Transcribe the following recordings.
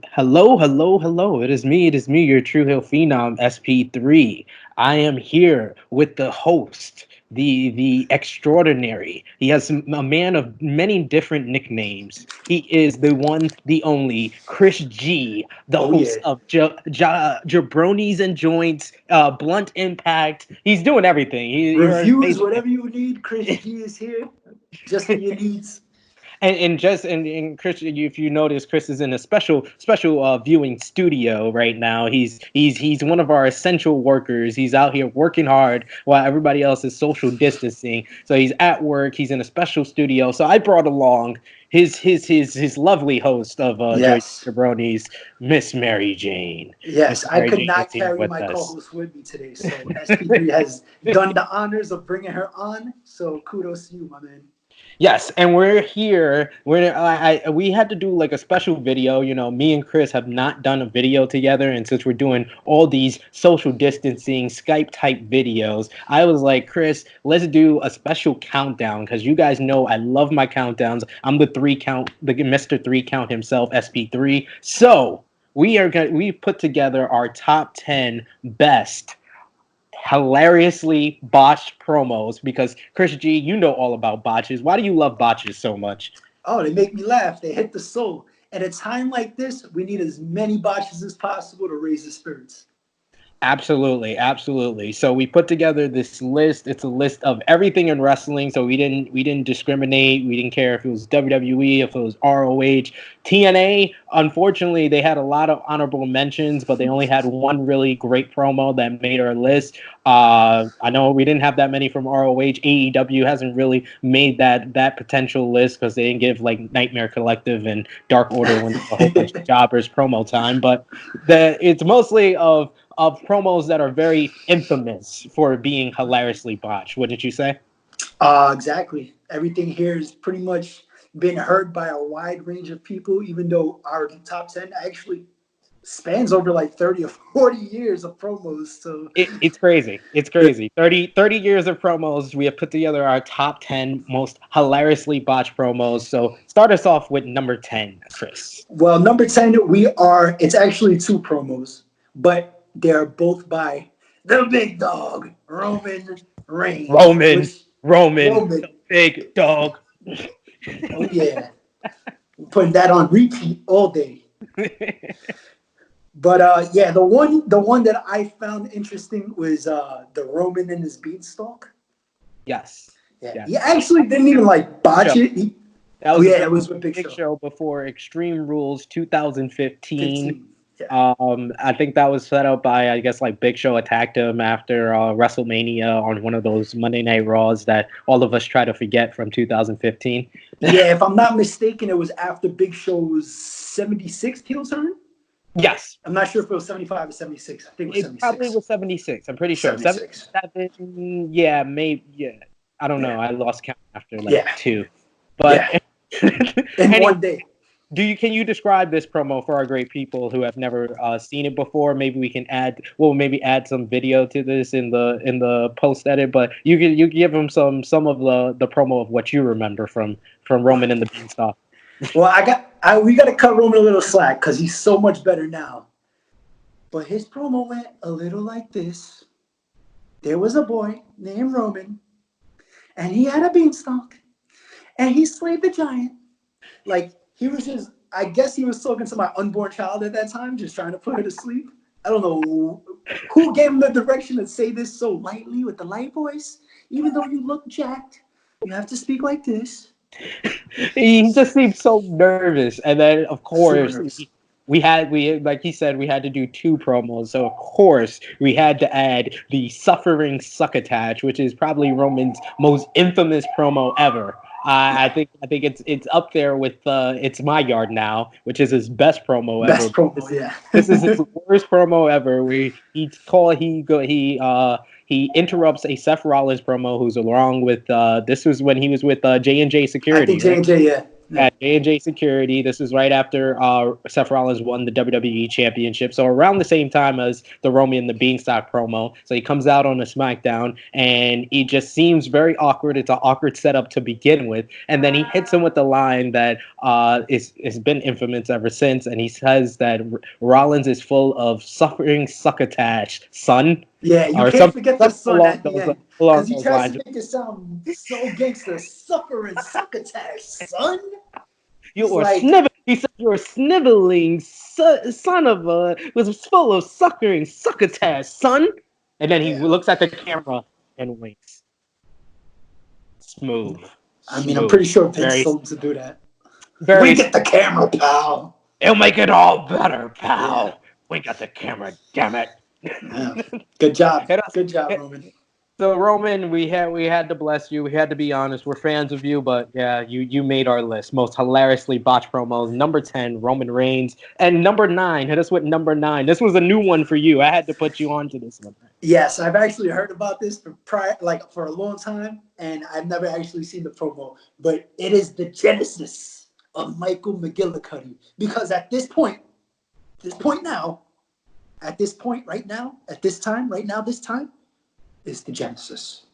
Hello, hello, hello. It is me, your True Heel Phenom SP3. I am here with the host, the extraordinary. He has a man of many different nicknames. He is the one, the only Chris G, the Oh yeah. host of Jabronis and Joints, Blunt Impact. He's doing everything. You're Reviews, basically whatever you need, Chris G is here just for your needs. and Chris, if you notice, Chris is in a special viewing studio right now. He's one of our essential workers. He's out here working hard while everybody else is social distancing. So he's at work. He's in a special studio. So I brought along his lovely host of Joy Yes. Jabronis, Miss Mary Jane. Miss Yes. I Mary could Jane is not here carry with my us. co-host with me today, so SP3 has done the honors of bringing her on. So kudos to you, my man. Yes, and we're here. We had to do like a special video. You know, me and Chris have not done a video together, and since we're doing all these social distancing Skype type videos, I was like, Chris, let's do a special countdown because you guys know I love my countdowns. I'm the Mister Three Count himself, SP3. So we put together our top 10 best hilariously botched promos because Chris G, you know all about botches. Why do you love botches so much? Oh, they make me laugh. They hit the soul. At a time like this, we need as many botches as possible to raise the spirits. Absolutely, absolutely. So we put together this list. It's a list of everything in wrestling. So we didn't discriminate. We didn't care if it was WWE, if it was ROH, TNA. Unfortunately, they had a lot of honorable mentions, but they only had one really great promo that made our list. I know we didn't have that many from ROH. AEW hasn't really made that potential list because they didn't give like Nightmare Collective and Dark Order when a whole bunch of jobbers promo time. But it's mostly of promos that are very infamous for being hilariously botched. Wouldn't you say? Exactly. Everything here has pretty much been heard by a wide range of people, even though our top 10 actually spans over like 30 or 40 years of promos. So, It's crazy. It's crazy. 30 years of promos. We have put together our top 10 most hilariously botched promos. So start us off with number 10, Chris. well, number 10, it's actually two promos, but they're both by the big dog, Roman Reigns, Roman, which Roman, the Roman, big dog. oh yeah, putting that on repeat all day. But yeah, the one that I found interesting was the Roman and his beanstalk. Yes. Yeah, he Yes. actually didn't even like Show. botch it. That Oh was a yeah, very it was with Big big Show. show before Extreme Rules 2015. 15. Yeah. I think that was set up by, I guess, like Big Show attacked him after WrestleMania on one of those Monday Night Raws that all of us try to forget from 2015. Yeah, if I'm not mistaken, it was after Big Show's 76 heel turn. Yes, I'm not sure if it was 75 or 76. I think it was it probably 76. was 76. I'm pretty sure 76. 77. Yeah, maybe. Yeah, I don't know. Yeah. I lost count after like Yeah. two. Yeah. But In anyway, one day. can you describe this promo for our great people who have never seen it before? Maybe we can maybe add some video to this in the post edit. But you give them some of the promo of what you remember from Roman and the Beanstalk. Well, we got to cut Roman a little slack because he's so much better now. But his promo went a little like this. There was a boy named Roman, and he had a beanstalk, and he slayed the giant. Like he was just, I guess he was talking to my unborn child at that time, just trying to put her to sleep. I don't know who gave him the direction to say this so lightly with the light voice. Even though you look jacked, you have to speak like this. He just seemed so nervous, and then of Super course nervous. we like he said we had to do two promos, so of course we had to add the suffering succotash, which is probably Roman's most infamous promo ever. I think it's up there with "It's My Yard Now," which is his best promo ever. Best promo, This is yeah. this is his worst promo ever. He interrupts a Seth Rollins promo who's along with this was when he was with J&J I think Security, J right? and J, yeah. at J&J Security. This was right after Seth Rollins won the WWE Championship. So around the same time as the Romy and the Beanstalk promo. So he comes out on a SmackDown, and he just seems very awkward. It's an awkward setup to begin with. And then he hits him with the line that is been infamous ever since. And he says that Rollins is full of suffering succotash, son. Yeah, you Or can't forget the son at the end. Because he tries to make it sound so gangster. Suffering succotash, son. You were sniveling. He said you were sniveling son of a was full of suckering succotash, son. And then he looks at the camera and winks. Smooth. I mean, I'm pretty sure Vince told him to do that. Wink at the camera, pal. It'll make it all better, pal. Yeah. Wink at the camera, damn it. Yeah. Good job. Good job, Roman. So Roman, we had to bless you. We had to be honest. We're fans of you, but yeah, you made our list. Most hilariously botched promos. Number 10, Roman Reigns, and number 9. Hit us with number 9. This was a new one for you. I had to put you onto this one. Yes, I've actually heard about this for a long time, and I've never actually seen the promo. But it is the genesis of Michael McGillicuddy, because at this point right now, this time. Is the genesis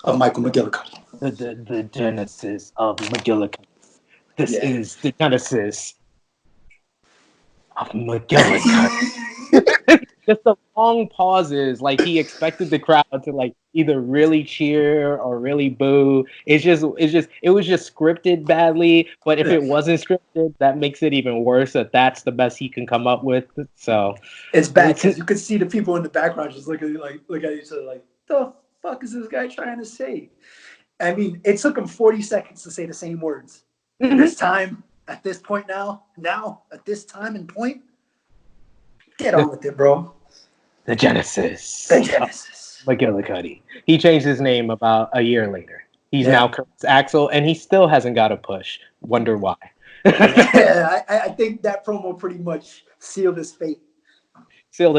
of Michael McGillicuddy. The genesis of McGillicuddy. This is the genesis of McGillicuddy. Just the long pauses, like he expected the crowd to like either really cheer or really boo. It was just scripted badly. But if it wasn't scripted, that makes it even worse. That's the best he can come up with. So it's bad because you could see the people in the background just look at each other like, the fuck is this guy trying to say? I mean, it took him 40 seconds to say the same words. This time, at this point now, at this time and point, get on with it, bro. The Genesis. McGillicuddy. He changed his name about a year later. He's now Curtis Axel, and he still hasn't got a push. Wonder why. I think that promo pretty much sealed his fate. For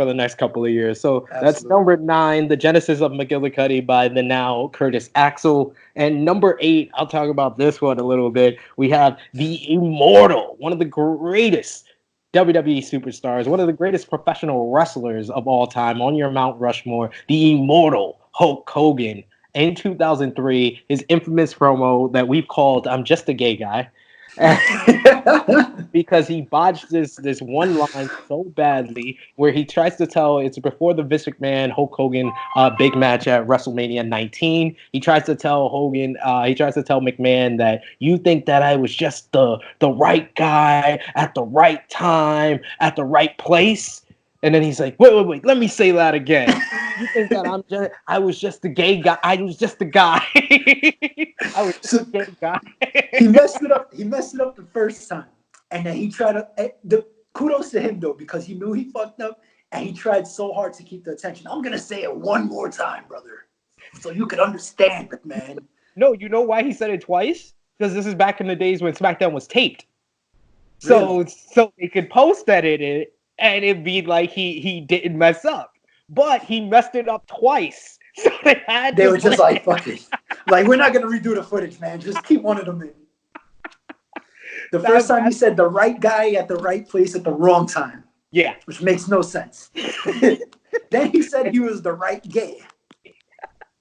the next couple of years. So that's number 9, The Genesis of McGillicuddy by the now Curtis Axel. And number 8, I'll talk about this one a little bit. We have the Immortal, one of the greatest WWE superstars, one of the greatest professional wrestlers of all time on your Mount Rushmore, the Immortal Hulk Hogan. In 2003, his infamous promo that we've called "I'm Just a Gay Guy," because he botched this one line so badly, where he tries to tell it's before the Vince McMahon Hulk Hogan big match at WrestleMania 19. He tries to tell McMahon that you think that I was just the right guy at the right time at the right place. And then he's like, wait, let me say that again. You think that I was just the gay guy? I was just the guy. I was just a gay guy. He messed it up. He messed it up the first time. And then he tried to, kudos to him though, because he knew he fucked up and he tried so hard to keep the attention. I'm going to say it one more time, brother, so you can understand, McMahon. No, you know why he said it twice? Because this is back in the days when SmackDown was taped. So they could post edit it. And it'd be like he didn't mess up, but he messed it up twice. So they were just like, fuck it. Like, we're not going to redo the footage, man. Just keep one of them in. The first time he said the right guy at the right place at the wrong time. Yeah. Which makes no sense. Then he said he was the right gay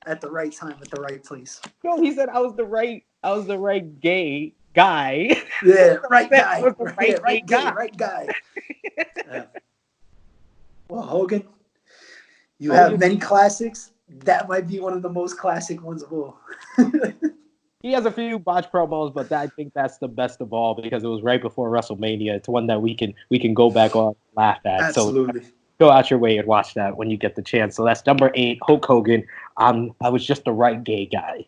at the right time at the right place. No, he said I was the right gay guy. Yeah, right guy. Right guy. Yeah. Well, Hogan, you have many classics. That might be one of the most classic ones of all. He has a few botch promos, but I think that's the best of all because it was right before WrestleMania. It's one that we can go back on and laugh at. Absolutely. So go out your way and watch that when you get the chance. So that's number 8, Hulk Hogan. I was just the right gay guy.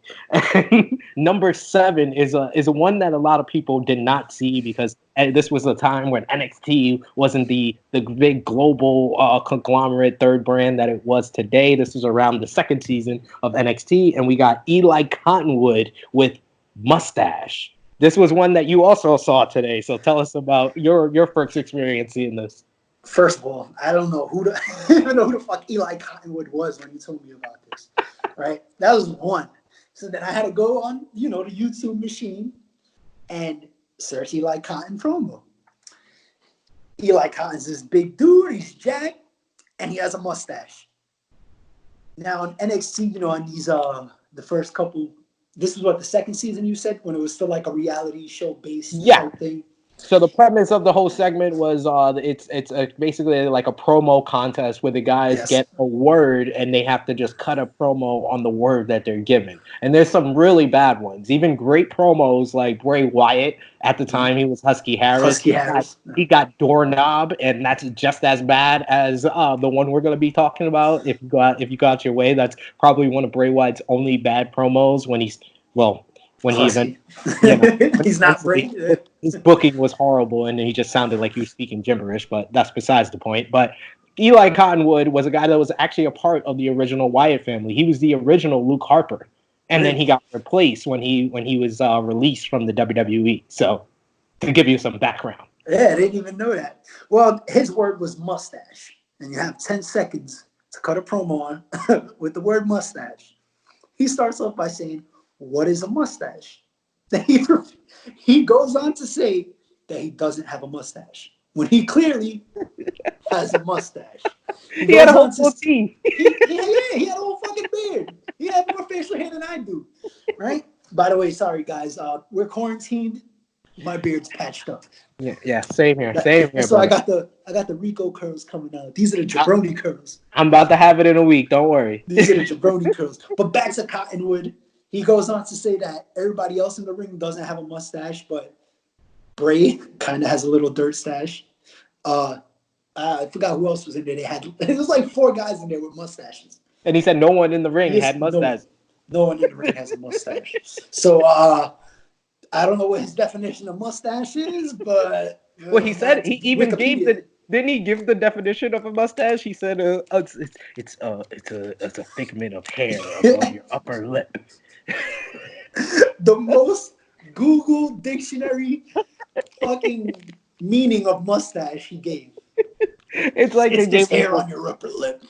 Number 7 is a one that a lot of people did not see because this was a time when NXT wasn't the big global conglomerate third brand that it was today. This was around the second season of NXT, and we got Eli Cottonwood with Mustache. This was one that you also saw today. So tell us about your first experience seeing this. First of all, I don't know who the fuck Eli Cottonwood was when you told me about this. Right? That was one. So then I had to go on, the YouTube machine and search Eli Cotton promo. Eli Cotton's this big dude. He's jacked, and he has a mustache. Now on NXT, on these the first couple. This is what the second season you said when it was still like a reality show based type thing. So the premise of the whole segment was it's basically like a promo contest where the guys get a word and they have to just cut a promo on the word that they're given. And there's some really bad ones. Even great promos like Bray Wyatt at the time, he was Husky Harris. He got Doorknob, and that's just as bad as the one we're going to be talking about. If you got your way, that's probably one of Bray Wyatt's only bad promos when he's he's not Bray. His booking was horrible, and he just sounded like he was speaking gibberish, but that's besides the point. But Eli Cottonwood was a guy that was actually a part of the original Wyatt family. He was the original Luke Harper, and then he got replaced when he was released from the WWE. So, to give you some background. Yeah, I didn't even know that. Well, his word was mustache, and you have 10 seconds to cut a promo on with the word mustache. He starts off by saying, "What is a mustache?" He goes on to say that he doesn't have a mustache when he clearly has a mustache. He had a whole teeth. He had a whole fucking beard. He had more facial hair than I do, right? By the way, sorry guys, we're quarantined. My beard's patched up. Yeah, same here. Same here. So brother. I got the Rico curls coming out. These are the jabroni curls. I'm about to have it in a week. Don't worry. These are the jabroni curls. But back to Cottonwood. He goes on to say that everybody else in the ring doesn't have a mustache, but Bray kind of has a little dirt stash. I forgot who else was in there. It was like 4 guys in there with mustaches. And he said no one in the ring had mustaches. No one in the ring has a mustache. So I don't know what his definition of mustache is, but well, he said he even gave the. Didn't he give the definition of a mustache? He said it's a figment of hair above your upper lip. The most Google dictionary fucking meaning of mustache he gave. It's like it's just hair on your upper lip.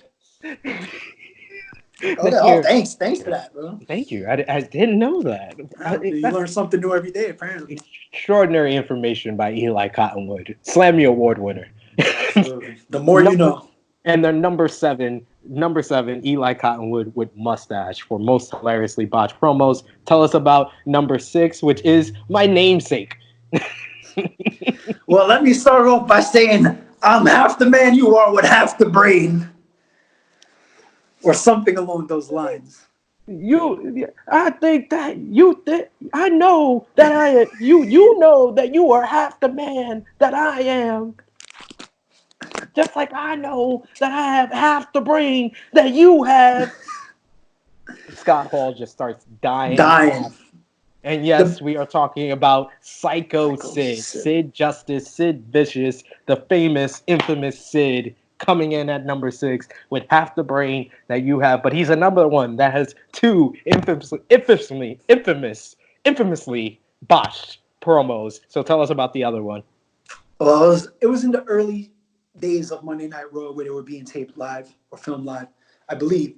Thanks for that, bro. Thank you. I didn't know that. You learn something new every day, apparently. Extraordinary information by Eli Cottonwood, Slammy Award winner. Absolutely. The more you know. And then number seven, Eli Cottonwood with mustache for most hilariously botched promos. Tell us about number 6, which is my namesake. Well, let me start off by saying I'm half the man you are with half the brain. Or something along those lines. I know that you know that you are half the man that I am. Just like I know that I have half the brain that you have. Scott Hall just starts dying. And yes, we are talking about Psycho Sid Justice, Sid Vicious, the famous, infamous Sid, coming in at number 6 with half the brain that you have. But he's another one that has 2 infamously botched promos. So tell us about the other one. Well, it was in the early days of Monday Night Raw where they were being taped live or filmed live, I believe.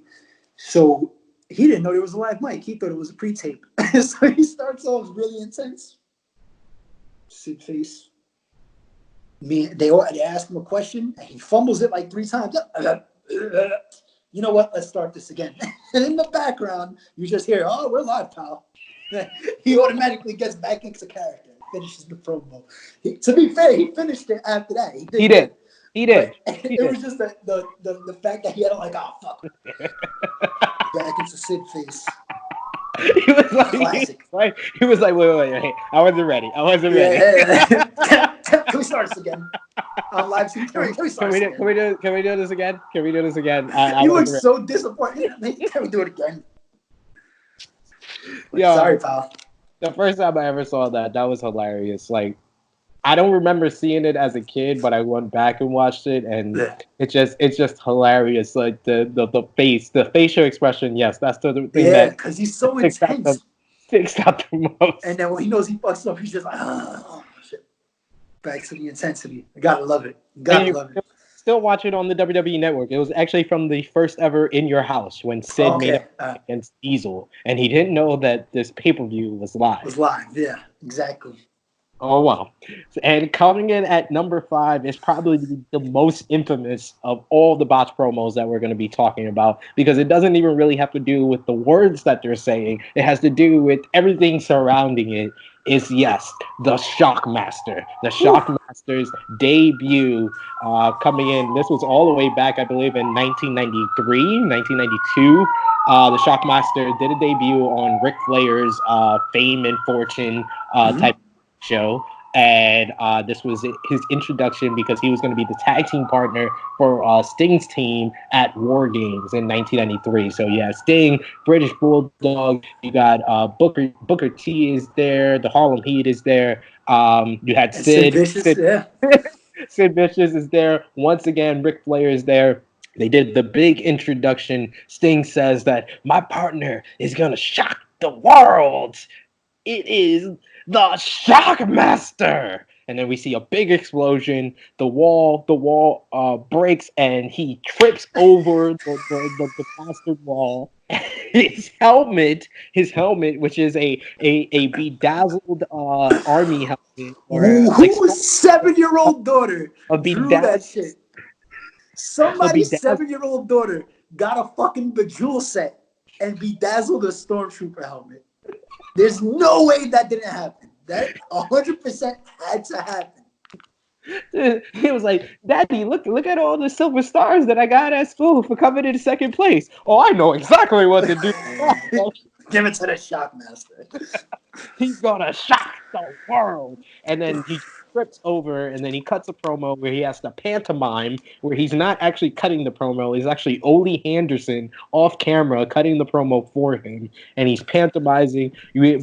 So he didn't know there was a live mic. He thought it was a pre-tape. So he starts off really intense. Sid face. They ask him a question, and he fumbles it like 3 times. You know what? Let's start this again. And in the background, you just hear, "Oh, we're live, pal." He automatically gets back into character and finishes the promo. To be fair, he finished it after that. He did. It was just the fact that he had like, "Oh, fuck." Back into Sid face. He was like, wait. I wasn't ready. Yeah. Can we start this again? On live stream. Can we do this again? You look so disappointed. Can we do it again? Yo, sorry, pal. The first time I ever saw that was hilarious. Like, I don't remember seeing it as a kid, but I went back and watched it, and it's just hilarious. Like the facial expression. Yes, that's the thing. Yeah, because he's so intense. Sticks out the most. And then when he knows he fucks up, he's just like, oh shit. Back to the intensity. I gotta love it. still watch it on the WWE Network. It was actually from the first ever In Your House when Sid made it against Diesel, and he didn't know that this pay-per-view was live. It was live, yeah, exactly. Oh, wow. And coming in at number 5 is probably the most infamous of all the botch promos that we're going to be talking about, because it doesn't even really have to do with the words that they're saying. It has to do with everything surrounding it. Is, yes, the Shockmaster. The Shockmaster's debut coming in. This was all the way back, I believe, in 1993, 1992. The Shockmaster did a debut on Ric Flair's Fame and Fortune type show, and this was his introduction because he was going to be the tag team partner for Sting's team at War Games in 1993. So yeah, Sting, British Bulldog, you got Booker T is there, the Harlem Heat is there, you had Sid Vicious, yeah. Sid Vicious is there once again, Ric Flair is there. They did the big introduction. Sting says that my partner is going to shock the world. It is the Shockmaster. And then we see a big explosion. The wall breaks, and he trips over the plastered wall. His helmet, which is a bedazzled army helmet. Whose 7-year-old daughter drew that shit? Somebody's 7-year-old daughter got a fucking Bejewel set and bedazzled a Stormtrooper helmet. There's no way that didn't happen. That 100% had to happen. He was like, Daddy, look at all the silver stars that I got as food for coming in second place. Oh, I know exactly what to do. Give it to the Shockmaster. He's gonna shock the world. And then he trips over, and then he cuts a promo where he has to pantomime, where he's not actually cutting the promo. He's actually Ole Henderson off camera cutting the promo for him, and he's pantomizing.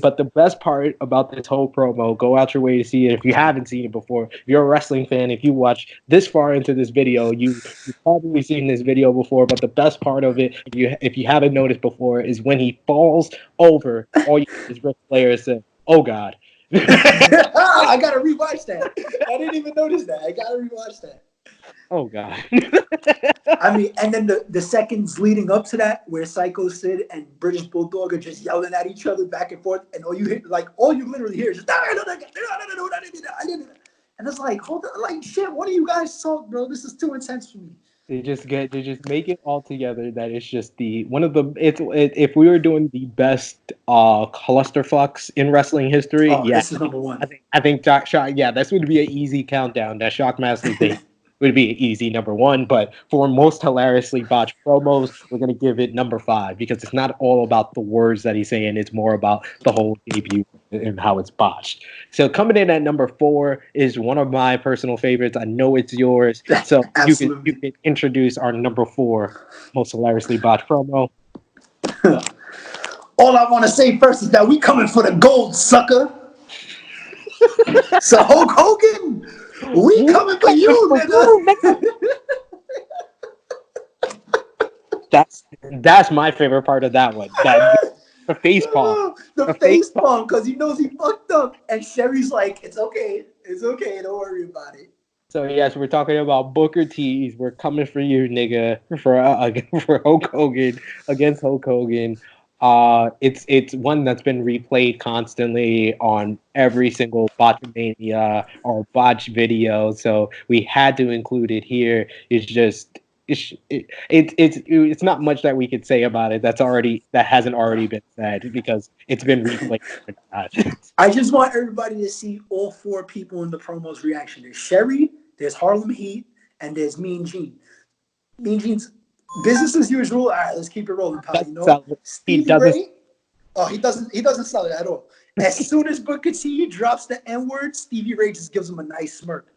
But the best part about this whole promo, go out your way to see it if you haven't seen it before. If you're a wrestling fan, if you watch this far into this video, you've probably seen this video before. But the best part of it, if you haven't noticed before, is when he falls over, all you hear is Ric Flair say, "Oh God." I gotta rewatch that. I didn't even notice that. I gotta rewatch that. Oh God. I mean, and then the seconds leading up to that, where Psycho Sid and British Bulldog are just yelling at each other back and forth, and all you literally hear is just, and it's like, hold on, like shit, what are you guys talking, bro? This is too intense for me. They just make it all together that it's just if we were doing the best clusterfucks in wrestling history, this is number one. I think this would be an easy countdown. That Shockmaster thing would be an easy number one, but for most hilariously botched promos, we're gonna give it number 5 because it's not all about the words that he's saying, it's more about the whole debut and how it's botched. So coming in at number 4 is one of my personal favorites. I know it's yours. So you can introduce our number 4 most hilariously botched promo. All I want to say first is that we coming for the gold, sucker. So Hulk Hogan, we coming for you, nigga. That's my favorite part of that one. The face palm. The face palm, because he knows he fucked up. And Sherry's like, it's okay, don't worry about it. So yes, we're talking about Booker T's. We're coming for you, nigga. For Hulk Hogan, against Hulk Hogan. It's one that's been replayed constantly on every single Botchamania or Botch video. So we had to include it here. It's not much that we could say about it that hasn't already been said because it's been replayed. I just want everybody to see all 4 people in the promo's reaction. There's Sherry, there's Harlem Heat, and there's Mean Gene. Mean Gene's business as usual. All right, let's keep it rolling, pal. You know, Stevie Ray. Oh, he doesn't sell it at all. As soon as Booker T drops the N-word, Stevie Ray just gives him a nice smirk.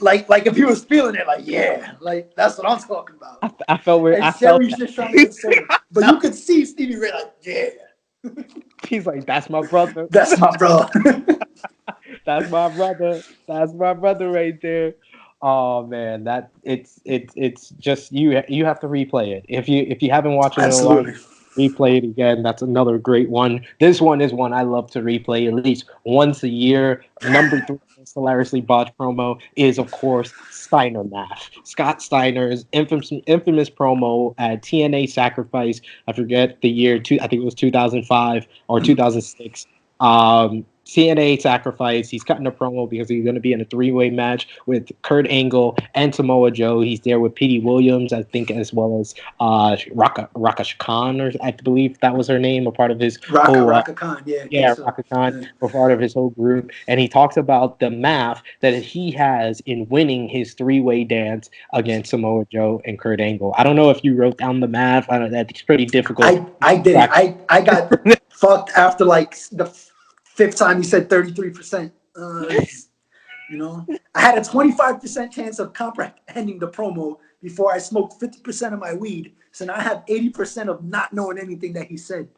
like if he was feeling it, like, yeah, like that's what I'm talking about. I felt weird. And Sherry's just trying to console him. But you could see Stevie Ray like, yeah. He's like, that's my brother. That's my brother. That's my brother. That's my brother right there. Oh man, that it's just you have to replay it. If you haven't watched it in a while, replay it again. That's another great one. This one is one I love to replay at least once a year. Number 3 most hilariously botched promo is, of course, Steiner math. Scott Steiner's infamous promo at TNA Sacrifice. I forget the year. I think it was 2005 or 2006. TNA Sacrifice. He's cutting a promo because he's going to be in a three-way match with Kurt Angle and Samoa Joe. He's there with Petey Williams, I think, as well as Raka Khan, or I believe that was her name, a part of his Raka Khan, yeah. Yeah, So. Raka Khan, a part of his whole group. And he talks about the math that he has in winning his three-way dance against Samoa Joe and Kurt Angle. I don't know if you wrote down the math. I don't know, that's pretty difficult. I did. I got fucked after like the fifth time he said 33%. I had a 25% chance of comprehending the promo before I smoked 50% of my weed. So now I have 80% of not knowing anything that he said.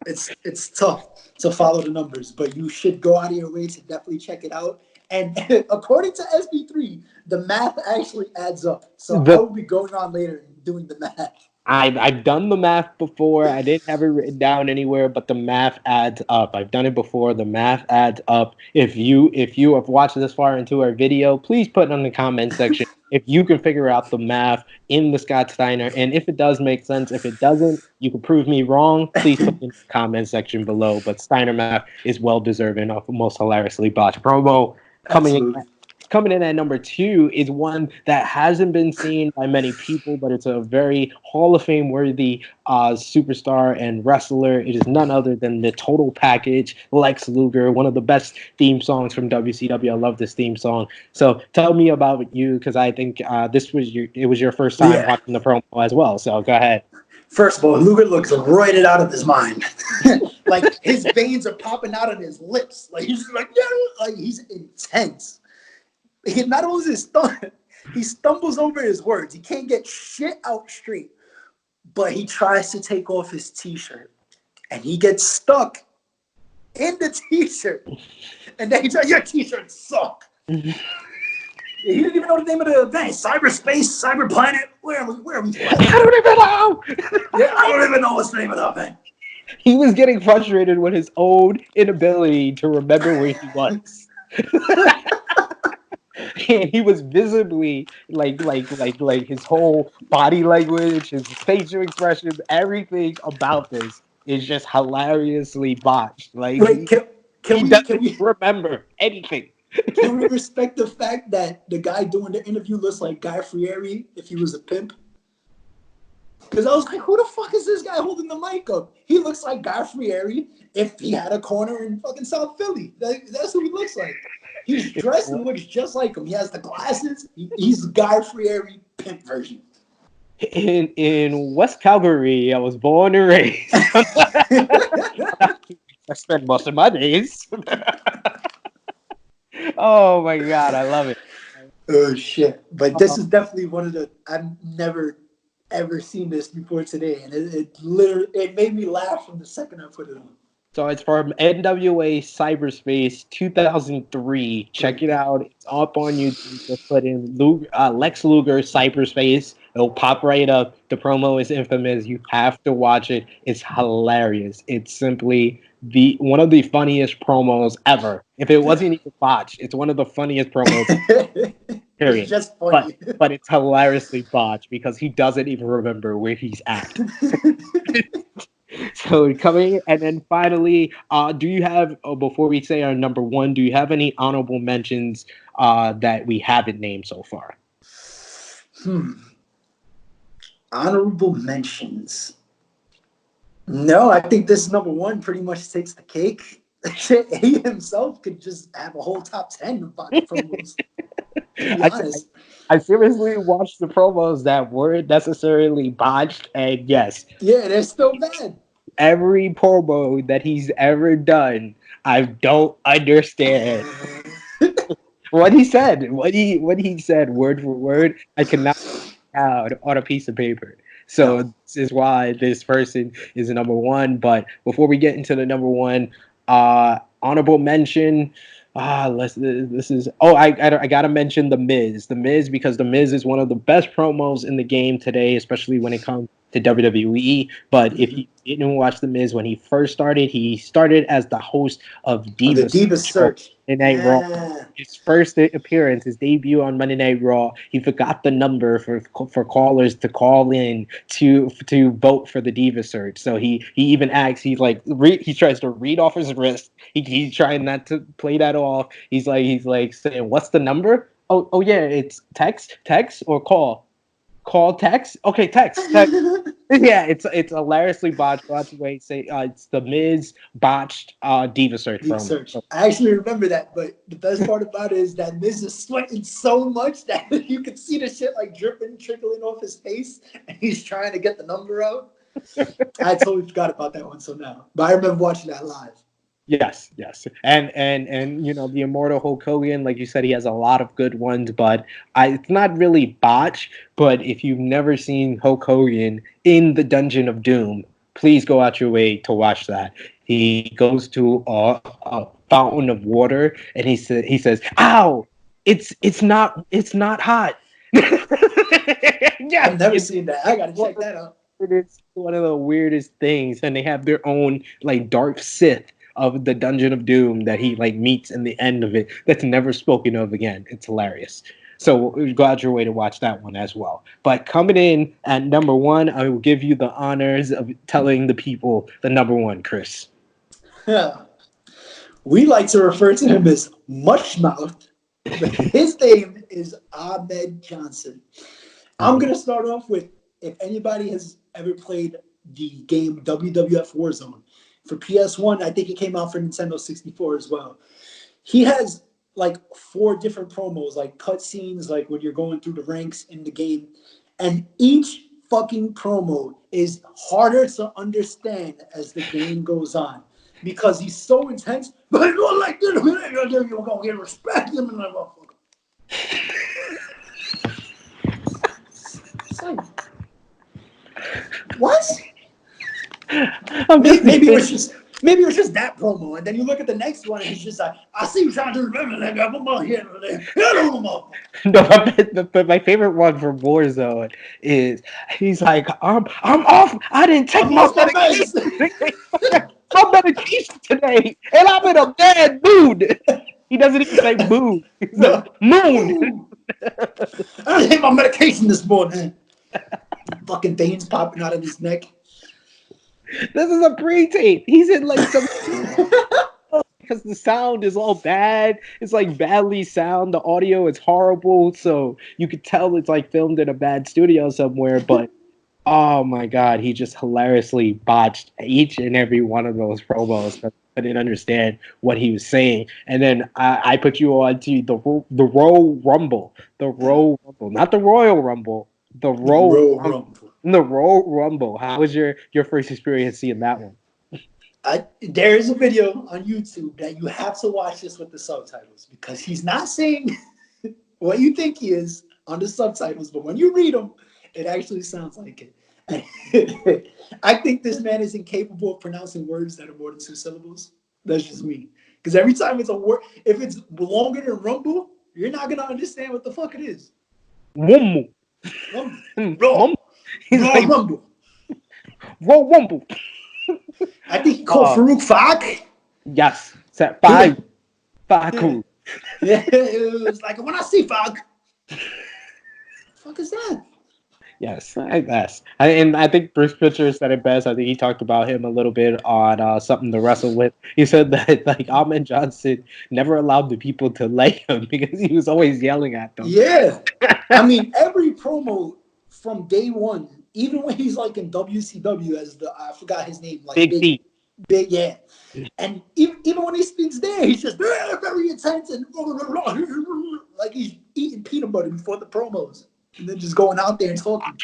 It's tough to follow the numbers, but you should go out of your way to definitely check it out. And according to SP3, the math actually adds up. So I will be going on later and doing the math. I've done the math before. I didn't have it written down anywhere, but the math adds up. I've done it before. The math adds up. If you have watched this far into our video, please put it in the comment section if you can figure out the math in the Scott Steiner. And if it does make sense, if it doesn't, you can prove me wrong. Please put it in the comment section below. But Steiner math is well deserving of the most hilariously botched promo. Coming in at number 2 is one that hasn't been seen by many people, but it's a very Hall of Fame worthy superstar and wrestler. It is none other than the Total Package, Lex Luger, one of the best theme songs from WCW. I love this theme song. So tell me about you, because I think it was your first time watching the promo as well. So go ahead. First of all, Luger looks roided out of his mind. Like his veins are popping out of his lips. Like he's just like he's intense. Not only is he stumbles over his words. He can't get shit out straight. But he tries to take off his t-shirt. And he gets stuck in the t-shirt. And then he says, your t-shirts suck. He didn't even know the name of the event. Cyberspace, Cyber Planet. Where are we? I don't even know. I don't even know what's the name of the event. He was getting frustrated with his own inability to remember where he was. And he was visibly like his whole body language, his facial expressions, everything about this is just hilariously botched. Like, wait, can we remember anything? Can we respect the fact that the guy doing the interview looks like Guy Fieri if he was a pimp? Because I was like, who the fuck is this guy holding the mic up? He looks like Guy Fieri if he had a corner in fucking South Philly. That's who he looks like. He's dressed and looks just like him. He has the glasses. He's Guy Fieri pimp version. In West Calgary, I was born and raised. I spent most of my days. Oh my god, I love it. Oh shit! But this is definitely one of the I've never ever seen this before today, and it made me laugh from the second I put it on. So it's from NWA Cyberspace 2003. Check it out. It's up on YouTube. Just put in Lex Luger Cyberspace. It'll pop right up. The promo is infamous. You have to watch it. It's hilarious. It's simply one of the funniest promos ever. If it wasn't even botched, it's one of the funniest promos. Period. It's just funny. But it's hilariously botched because he doesn't even remember where he's at. So coming, and then finally, do you have, before we say our number 1, do you have any honorable mentions that we haven't named so far? Honorable mentions. No, I think this number 1 pretty much takes the cake. He himself could just have a whole top 10 of promos. I seriously watched the promos that weren't necessarily botched, and yes. Yeah, they're still bad. Every promo that he's ever done, I don't understand. What he said word for word, I cannot out on a piece of paper. So this is why this person is number 1. But before we get into the number 1, honorable mention. I gotta mention The Miz, because The Miz is one of the best promos in the game today, especially when it comes to WWE. But if you didn't watch The Miz when he started as the host of Oh, the Divas Diva Search. Monday Night Raw. His first appearance, his debut on Monday Night Raw, he forgot the number for callers to call in to vote for the Diva Search. So he even acts. He's like he tries to read off his wrist. He's trying not to play that off. He's like saying, "What's the number? Oh yeah, it's text or call." Call text. Okay, text. Yeah, it's hilariously botched. By the way, say it's the Miz botched Diva Search Diva promo. Search. I actually remember that, but the best part about it is that Miz is sweating so much that you can see the shit like dripping, trickling off his face, and he's trying to get the number out. I totally forgot about that one. So now, but I remember watching that live. Yes, and you know the immortal Hulk Hogan, like you said, he has a lot of good ones, but it's not really botch. But if you've never seen Hulk Hogan in the Dungeon of Doom, please go out your way to watch that. He goes to a fountain of water, and he says, "Ow, it's not hot." I've never seen that. I gotta check that out. It's one of the weirdest things, and they have their own like dark Sith of the Dungeon of Doom that he like meets in the end of it. That's never spoken of again. It's hilarious. So go out your way to watch that one as well. But coming in at number one, I will give you the honors of telling the people the number one, Chris. We like to refer to him as Mushmouth. His name is Ahmed Johnson. I'm going to start off with, if anybody has ever played the game WWF Warzone for PS1, I think it came out for Nintendo 64 as well. He has like 4 different promos, like cutscenes, like when you're going through the ranks in the game. And each fucking promo is harder to understand as the game goes on because he's so intense. But you're like, you're going to get respect him and like, what? Maybe it was just that promo, and then you look at the next one, and he's just like, "I see you trying to remember that guy. I'm out here, No, but my favorite one from Warzone is he's like, I'm off. I didn't take my medication today, and I'm in a bad mood. He doesn't even say mood. He says moon. I didn't take my medication this morning. Fucking veins popping out of his neck. This is a pre-tape. He's in like some because the sound is all bad. It's like badly sound. The audio is horrible, so you could tell it's like filmed in a bad studio somewhere. But oh my god, he just hilariously botched each and every one of those promos. I didn't understand what he was saying. And then I put you on to the Royal Rumble, not the Royal Rumble, the Royal Rumble. The Royal Rumble. How was your first experience seeing that one? There is a video on YouTube that you have to watch this with the subtitles because he's not saying what you think he is on the subtitles, but when you read them, it actually sounds like it. I think this man is incapable of pronouncing words that are more than 2 syllables. That's just me. Because every time it's a word, if it's longer than rumble, you're not going to understand what the fuck it is. Rumble. Rumble. Rumble. Rumble. I think he called Farouk Fak. Yes. Five. Faku. Yeah, it was like, when I see Fak. What the fuck is that? Yes, I guess. And I think Bruce Pritchard said it best. I think he talked about him a little bit on Something to Wrestle With. He said that like Ahmed Johnson never allowed the people to like him because he was always yelling at them. Yeah. I mean, every promo from day one, even when he's like in WCW as I forgot his name, like Big, yeah. And even when he speaks there, he's just very intense and like he's eating peanut butter before the promos. And then just going out there and talking.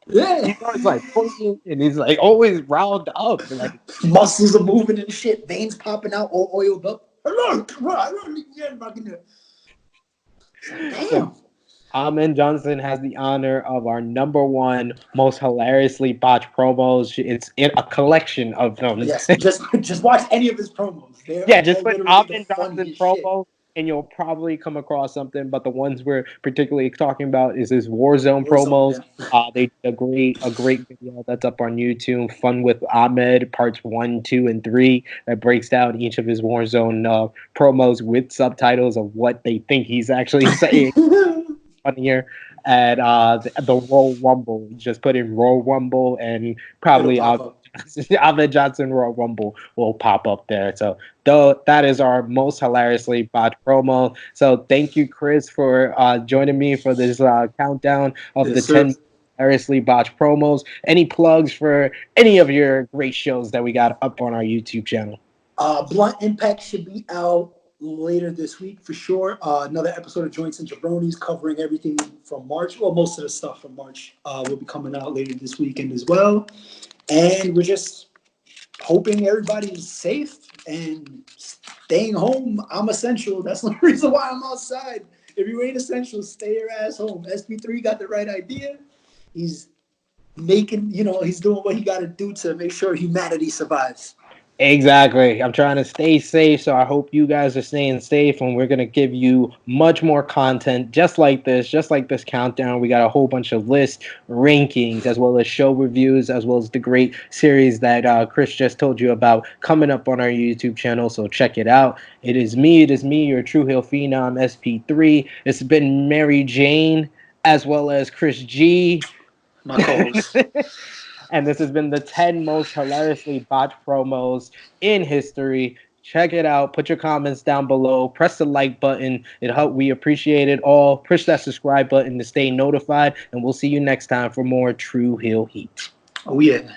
Yeah. He's always like pointing and he's like always riled up. Like muscles are moving and shit, veins popping out, all oiled up. Damn. Ahmed Johnson has the honor of our number one most hilariously botched promos. It's in a collection of them. Yes, just watch any of his promos. Just put Ahmed Johnson promo and you'll probably come across something. But the ones we're particularly talking about is his Warzone promos. Yeah. They did a great video that's up on YouTube. Fun with Ahmed, parts 1, 2, and 3, that breaks down each of his Warzone promos with subtitles of what they think he's actually saying. Funnier. And the Royal Rumble, just put in Royal Rumble, and probably Ahmed Johnson Royal Rumble will pop up there. So though that is our most hilariously botched promo. So thank you, Chris, for joining me for this countdown of the 10 hilariously botched promos. Any plugs for any of your great shows that we got up on our YouTube channel? Blunt Impact should be out later this week for sure. Another episode of Joints and Jabronis covering everything from March. Well, most of the stuff from March will be coming out later this weekend as well. And we're just hoping everybody is safe and staying home. I'm essential. That's the reason why I'm outside. If you ain't essential, stay your ass home. SP3 got the right idea. He's making, he's doing what he got to do to make sure humanity survives. Exactly. I'm trying to stay safe, so I hope you guys are staying safe, and we're going to give you much more content just like this countdown. We got a whole bunch of lists, rankings, as well as show reviews, as well as the great series that Chris just told you about coming up on our YouTube channel, so check it out. It is me, your Tru Heel Phenom SP3. It's been Mary Jane, as well as Chris G. My co-host. And this has been the 10 most hilariously botched promos in history. Check it out. Put your comments down below. Press the like button. We appreciate it all. Push that subscribe button to stay notified. And we'll see you next time for more Tru Heel Heat. Oh, yeah.